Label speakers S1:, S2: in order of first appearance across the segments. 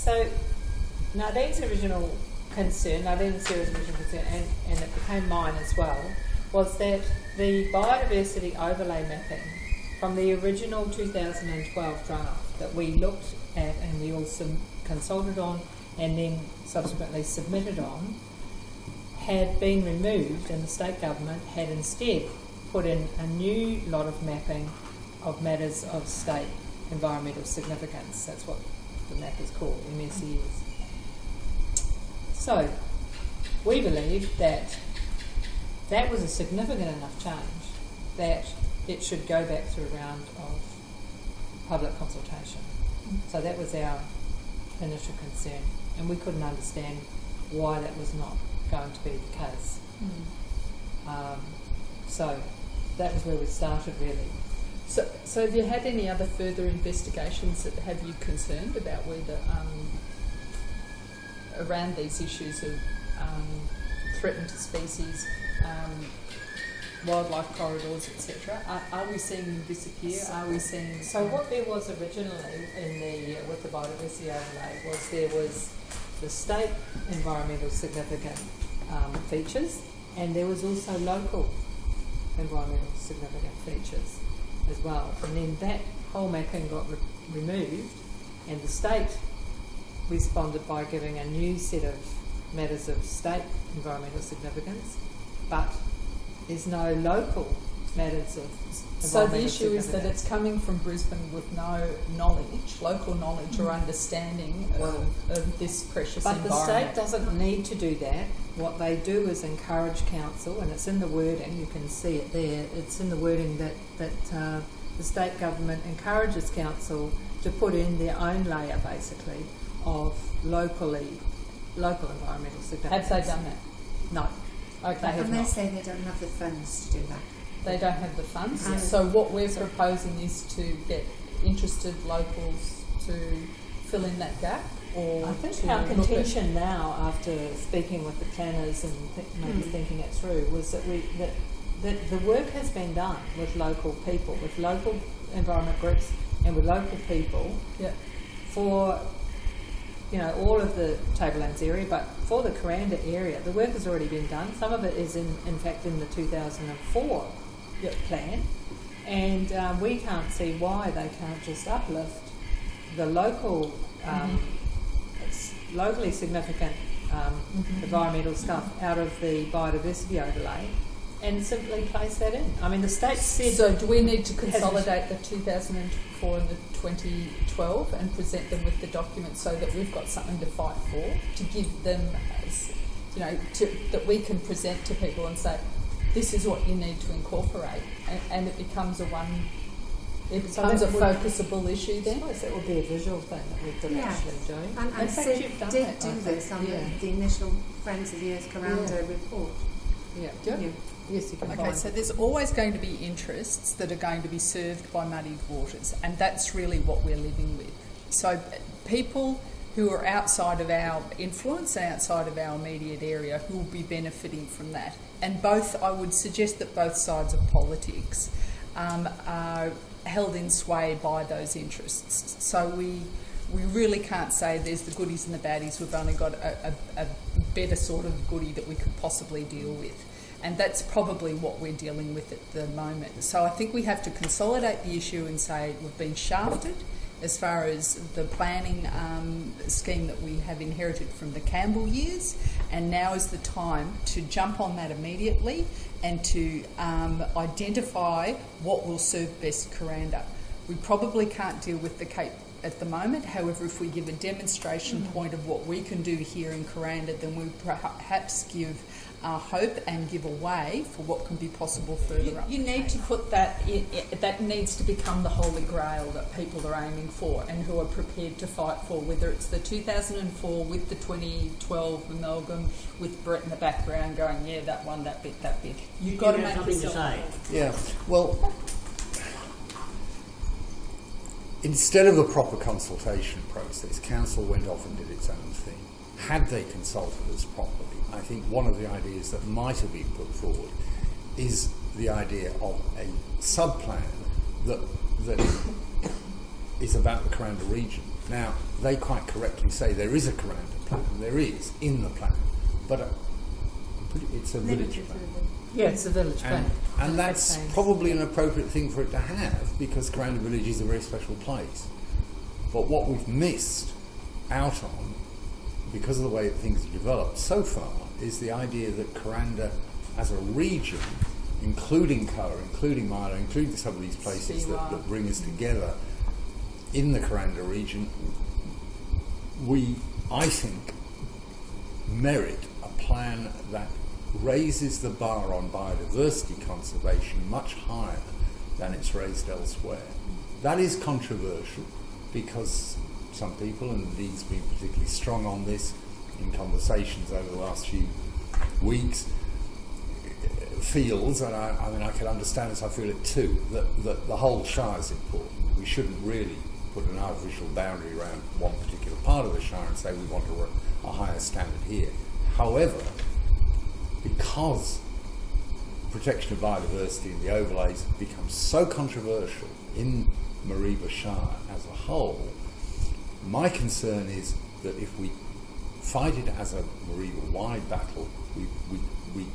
S1: So Nadine's original concern, and it became mine as well, was that the biodiversity overlay mapping from the original 2012 draft that we looked at and we also consulted on and then subsequently submitted on had been removed, and the state government had instead put in a new lot of mapping of matters of state environmental significance. That's what the map is called, MSES. So we believe that that was a significant enough change that it should go back through a round of public consultation. So that was our initial concern, and we couldn't understand why that was not going to be the case. So that was where we started, really.
S2: So have you had any other further investigations that have you concerned about whether around these issues of threatened species, wildlife corridors, etc.? Are we seeing them disappear? Are we seeing...
S1: So what there was originally in the with the biodiversity overlay was there was the state environmental significant features, and there was also local environmental significant features as well. And then that whole mapping got removed, and the state responded by giving a new set of matters of state environmental significance, but there's no local matters of
S2: So the issue is that it's coming from Brisbane with no knowledge, local knowledge or understanding of this precious environment.
S1: But the state doesn't need to do that. What they do is encourage council, and it's in the wording, you can see it there, it's in the wording that the state government encourages council to put in their own layer, basically, of local environmental significance.
S2: Have they done that?
S1: No.
S2: Okay.
S3: And they say they don't have the funds to do that.
S2: They don't have the funds. So what we're proposing is to get interested locals to fill in that gap, or
S1: I think our contention now, after speaking with the planners and maybe thinking it through, was that that the work has been done with local people, with local environment groups, and with local people for all of the Tablelands area, but for the Kuranda area, the work has already been done. Some of it is in fact in the 2004 plan, and we can't see why they can't just uplift the local, locally significant environmental stuff out of the biodiversity overlay and simply place that in. I mean, the state said...
S2: So do we need to consolidate the 2004 and the 2012 and present them with the documents so that we've got something to fight for, to give them, that we can present to people and say, this is what you need to incorporate, and it becomes a focusable issue then?
S1: I suppose that would be a visual thing that we could actually do.
S3: And
S1: in fact, you've done
S3: did
S1: that,
S3: do this on the initial Friends of the Earth Kuranda report.
S1: Yes, you can
S4: Okay, so there's always going to be interests that are going to be served by muddied waters, and that's really what we're living with. So people who are outside of our influence, outside of our immediate area, who will be benefiting from that. And I would suggest that both sides of politics are held in sway by those interests. So we really can't say there's the goodies and the baddies. We've only got a better sort of goodie that we could possibly deal with. And that's probably what we're dealing with at the moment. So I think we have to consolidate the issue and say we've been shafted as far as the planning scheme that we have inherited from the Campbell years, and now is the time to jump on that immediately and to identify what will serve best Kuranda. We probably can't deal with the Cape at the moment. However, if we give a demonstration point of what we can do here in Kuranda, then we perhaps give hope and give a way for what can be possible further up.
S2: You need to put that in, that needs to become the Holy Grail that people are aiming for and who are prepared to fight for, whether it's the 2004 with the 2012 amalgam with Brett in the background going, yeah, that one, that bit. You've got to make
S5: something to say.
S6: Yeah, well, instead of a proper consultation process, Council went off and did its own thing. Had they consulted us properly, I think one of the ideas that might have been put forward is the idea of a sub-plan that is about the Kuranda region. Now, they quite correctly say there is a Kuranda plan, there is, in the plan, but it's a village plan.
S1: Yeah, it's a village plan.
S6: And that's
S1: Changed.
S6: probably an appropriate thing for it to have, because Kuranda Village is a very special place. But what we've missed out on, because of the way that things have developed so far, is the idea that Kuranda as a region, including Koa, including Milo, including some of these places that bring us together in the Kuranda region, we, I think, merit a plan that raises the bar on biodiversity conservation much higher than it's raised elsewhere. That is controversial because some people, and Dee's been particularly strong on this in conversations over the last few weeks, feels, and I mean I can understand this, I feel it too, that the whole Shire is important. We shouldn't really put an artificial boundary around one particular part of the Shire and say we want a higher standard here. However, because protection of biodiversity and the overlays have become so controversial in Mareeba Shire as a whole, my concern is that if we fight it as a Mareeba-wide battle, we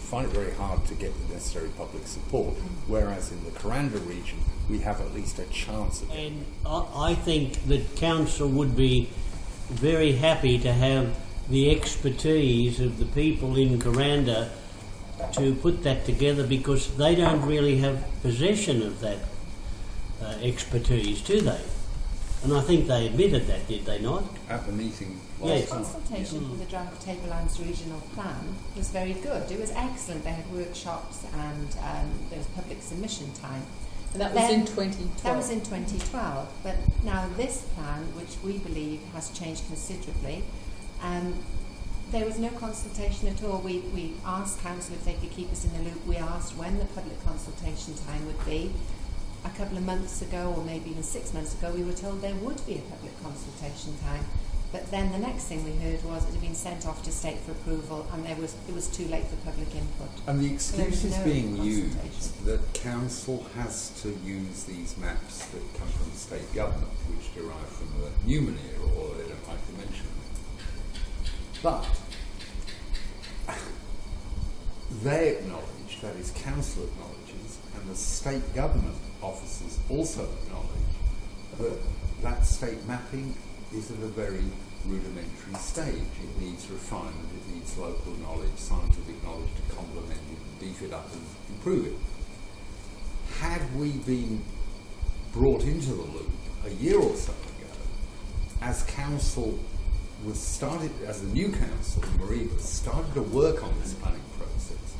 S6: find it very hard to get the necessary public support, whereas in the Kuranda region we have at least a chance of it.
S5: And I think that council would be very happy to have the expertise of the people in Kuranda to put that together, because they don't really have possession of that expertise, do they? And I think they admitted that, did they not?
S6: At the meeting
S5: Yes.
S3: The consultation for the draft Tablelands regional plan was very good. It was excellent. They had workshops and there was public submission time.
S2: And that was in 2012.
S3: That was in 2012. But now this plan, which we believe has changed considerably, there was no consultation at all. We asked council if they could keep us in the loop. We asked when the public consultation time would be. A couple of months ago, or maybe even 6 months ago, we were told there would be a public consultation time. But then the next thing we heard was it had been sent off to state for approval, and it was too late for public input.
S6: And the excuse is
S3: no
S6: being
S3: consultation.
S6: used that council has to use these maps that come from the state government, which derive from the Newman era, or they don't like to mention them. But they acknowledge, that is, council acknowledges, and the state government officers also acknowledge that state mapping is at a very rudimentary stage. It needs refinement, it needs local knowledge, scientific knowledge to complement it, beef it up and improve it. Had we been brought into the loop a year or so ago, as council was started, as the new council in Mareeba started to work on this planning process,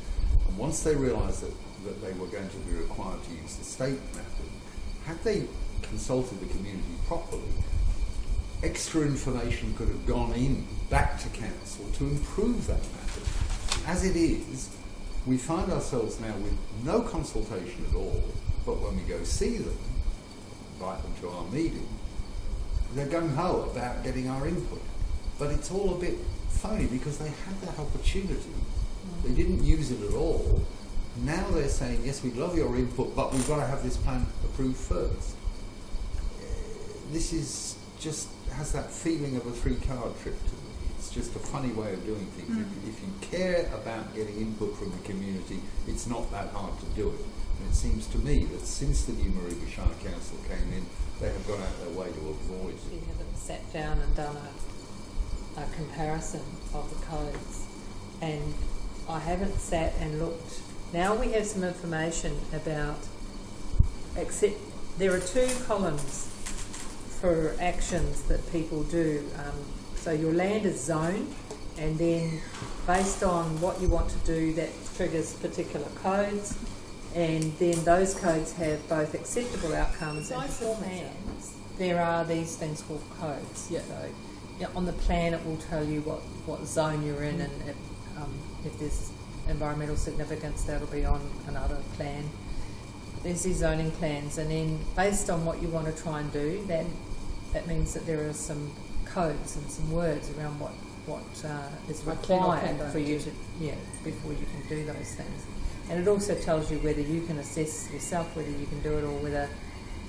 S6: and once they realised that they were going to be required to use the state mapping, had they consulted the community properly, extra information could have gone in back to council to improve that mapping. As it is, we find ourselves now with no consultation at all, but when we go see them, invite them to our meeting, they're gung-ho about getting our input. But it's all a bit phony because they had that opportunity. They didn't use it at all. Now they're saying, yes, we'd love your input, but we've got to have this plan approved first. This is just has that feeling of a three-card trip to me. It's just a funny way of doing things. If you care about getting input from the community, it's not that hard to do it. And it seems to me that since the new Mareeba Shire Council came in, they have gone out their way to avoid it.
S1: We haven't sat down and done a comparison of the codes, and I haven't sat and looked. Now we have some information about, except there are 2 columns for actions that people do. So your land is zoned, and then based on what you want to do, that triggers particular codes, and then those codes have both acceptable outcomes and performance. There are these things called codes.
S2: Yeah.
S1: So on the plan it will tell you what zone you're in, and if there's environmental significance, that'll be on another plan. There's these zoning plans, and then based on what you want to try and do, that means that there are some codes and some words around what is required for you to, before you can do those things. And it also tells you whether you can assess yourself whether you can do it, or whether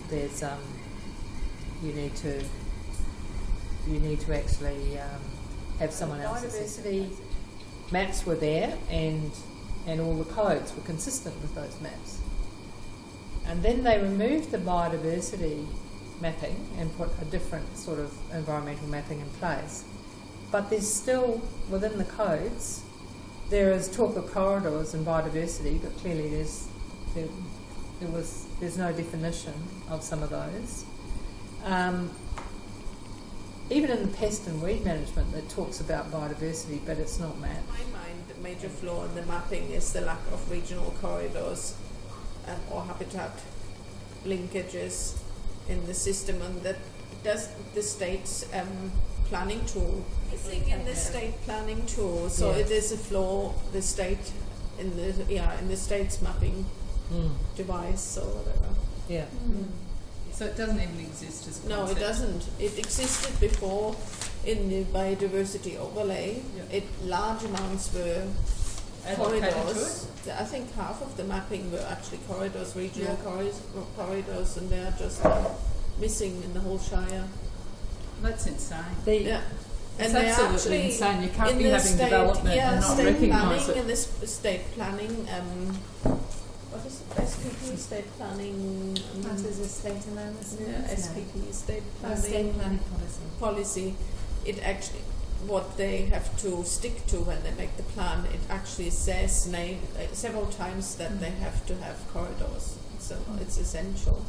S1: there's you need to you need to actually have someone else. Biodiversity maps were there, and all the codes were consistent with those maps. And then they removed the biodiversity mapping and put a different sort of environmental mapping in place. But there's still, within the codes, there is talk of corridors and biodiversity, but clearly there's no definition of some of those. Even in the pest and weed management, it talks about biodiversity, but it's not mapped.
S7: In my mind, the major flaw in the mapping is the lack of regional corridors or habitat linkages in the system, and that does the state's planning tool. Missing in the state planning tool, so
S1: Yes.
S7: it is a flaw. The state in the state's mapping device or whatever.
S1: Yeah.
S4: So it doesn't even exist as a
S7: No, it
S4: concept.
S7: doesn't. It existed before in the Biodiversity Overlay.
S4: Yeah.
S7: Large amounts were
S4: Allocated to
S7: corridors. I think half of the mapping were actually corridors, regional corridors, and they are just missing in the whole Shire.
S4: That's insane.
S7: Yeah.
S4: It's
S7: they
S4: absolutely
S7: actually
S4: insane. You can't
S7: in
S4: be
S7: the
S4: having development and not
S7: state
S4: recognise
S7: planning,
S4: it.
S7: in this state planning, what is it? SPP, state planning.
S3: That is a state analysis.
S7: Yeah, SPP, state planning.
S3: State planning
S7: policy. It actually, what they have to stick to when they make the plan, it actually says several times that they have to have corridors. So it's essential.